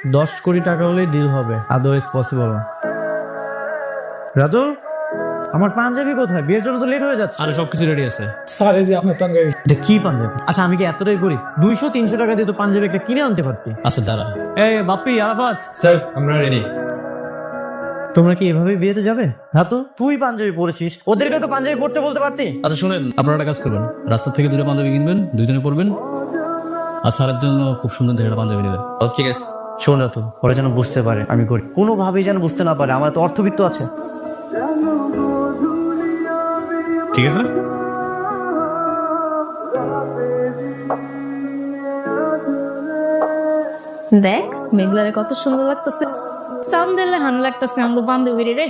10 কোটি টাকা হলেই ডিল হবে, আদারওয়াইজ পসিবল না। রাতুল, আমার পাঞ্জাবি কোথায়? বিয়ের জন্য তো লেট হয়ে যাচ্ছে। আরে সবকিছু রেডি আছে। স্যার এই যে আপনার পাঞ্জাবি। এটা কি পাঞ্জাবি? আচ্ছা আমি কি এতটাই করি? 200-300 টাকা দিয়ে তো পাঞ্জাবি একটা কিনে আনতে পারতি। আচ্ছা দাঁড়া। এই বাপ্পি, আরাফাত, স্যার আমরা রেডি। তোমরা কি এভাবে বিয়েতে যাবে? রাতুল তুই পাঞ্জাবি পরেছিস, ওদেরকে তো পাঞ্জাবি পরতে বলতে পারতি। আচ্ছা শুনেন, আপনারা একটা কাজ করবেন, রাস্তা থেকে দুটো পাঞ্জাবি কিনবেন, দুইজনে পরবেন, আর স্যারের জন্য খুব সুন্দর দেখে একটা পাঞ্জাবি নেবেন। ঠিক আছে। শোন রাতুল, ওরা যেন বুঝতে পারে আমি করি, কোনোভাবেই যেন বুঝতে না পারে, আমার তো অর্থবিত্ত আছে। ঠিক আছে। দেখ মেঘলারে কত সুন্দর লাগতেছে। সামদেলে হান লাগতেছে আমগো বান্ধবীরে রে।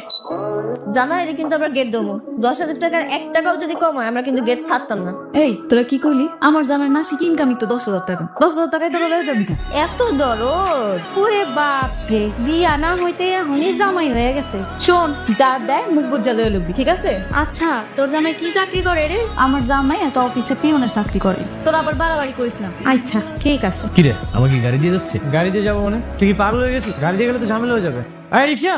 জানা এটা কিন্তু আমরা গেট দেবো। 10,000 টাকার 1 টাকাও যদি কম হয় আমরা কিন্তু গেট ছাড়তাম না। এই তোরা কি কইলি? আমার জামাই মাসিক ইনকামই তো 10,000 টাকা। 10,000 টাকায় তোরা লয়ে যাবি না? এত দরদ। ওরে বাপ রে, বিয়া না হইতে এখনই জামাই হয়ে গেছে। শোন, যা দেয় মুখ বুজ্জা লয়ে লবি, ঠিক আছে? আচ্ছা তোর জামাই কি চাকরি করে রে? আমার জামাই একটা অফিসে পিয়নের চাকরি করে। তোরা আবার বাড়াবাড়ি করিস না। আচ্ছা ঠিক আছে। কি রে, আমার কি গাড়ি দিয়ে যাচ্ছে? গাড়ি দিয়ে যাবো মানে? তুই কি পাগল হয়ে গেছিস? গাড়ি দিয়ে গেলে তো ঝামেলা হয়ে যাবে। এই রিক্সা,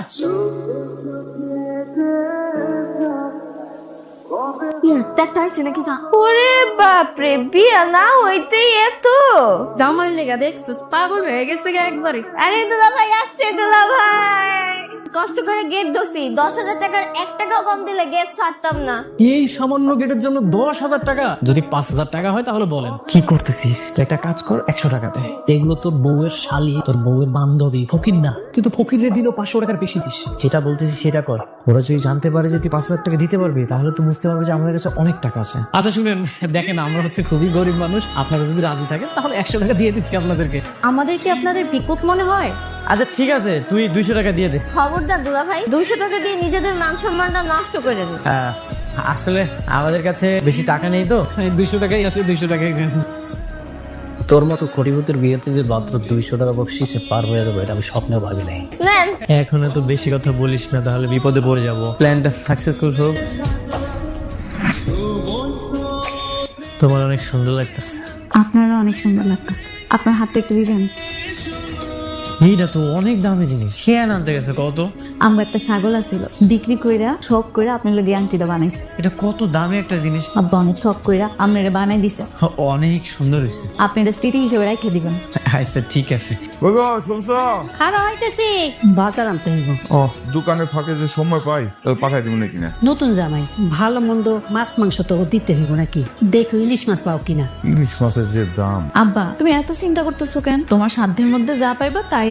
একটা আছে নাকি যা? ওরে বাপ রে, বিয়া না হইতেই এত জামাই লেগা দেখছিস, পাগল হয়ে গেছে গা একবারে। আরে দুলা ভাই আসছে, দুলা ভাই কষ্ট করে গেট দছি। 10,000 টাকার 1 টাকাও কম দিলে গেট ছাড়তাম না। এই সামান্য গেটের জন্য 10,000 টাকা? যদি 5,000 টাকা হয় তাহলে বলেন। কি করতেছিস? তুই একটা কাজ কর, 100 টাকা দে। এগুলো তোর বউয়ের শালি, তোর বউয়ের বান্ধবী, ফকির না। তুই তো ফকিরের দিনও 500 টাকার বেশি দিস। যেটা বলতেছিস সেটা কর। ওরা যদি জানতে পারে যে তুই 5,000 টাকা দিতে পারবি, তাহলে তো বুঝতে পারবে যে আমাদের কাছে অনেক টাকা আছে। আচ্ছা শুনেন, দেখেন আমরা হচ্ছে খুবই গরিব মানুষ, আপনারা যদি রাজি থাকেন তাহলে 100 টাকা দিয়ে দিচ্ছি আপনাদেরকে। আমাদের কি আপনাদের ভিক্ষুক মনে হয়? আচ্ছা ঠিক আছে, তুই 200 টাকা দিয়ে দে। খবরদার দুলা ভাই, 200 টাকা দিয়ে নিজেদের মান সম্মানটা নষ্ট করে নি। আসলে আমাদের কাছে বেশি টাকা নেই তো। 200 টাকাই আছে, 200 টাকাই। তোর মতো কোটিপতির বিয়েতে যে মাত্র 200 টাকা বকশিসে পার হয়ে যাবে, এটা আমি স্বপ্নেও ভাবি নাই। নেন। এখন তো বেশি কথা বলিস না, তাহলে বিপদে পড়ে যাব। প্ল্যানটা সাকসেসফুল হোক। তোমার অনেক সুন্দর লাগতেছে। আপনারা অনেক সুন্দর লাগতেছে। আপনার হাতটা একটু দিবেন? এইটা তো অনেক দামি জিনিস, কে আনতে গেছে কত? আমার একটা ছাগল আছিল, বিক্রি কইরা শখ কইরা আপনার লগে আংটিটা বানাইছে। এটা কত দামি একটা জিনিস। আব্বা অনেক শখ কইরা আপনারে বানাই দিছে। অনেক সুন্দর হয়েছে। আপনি এটা স্মৃতি হিসেবে রেখে দিবেন। আচ্ছা ঠিক আছে। খারাপ হইতেছি। বাজার আনতে হইব। ও দোকানের ফাঁকে যে সময় পাই তাহলে পাঠাই দিব নাকি না? নতুন জামাই, ভালো মন্দ মাছ মাংস তো দিতে হইব নাকি? দেখো ইলিশ মাছ পাও কিনা। ইলিশ মাছের যে দাম। আব্বা তুমি এত চিন্তা করতেছো কেন? তোমার সাধ্যের মধ্যে যা পাইবা তাই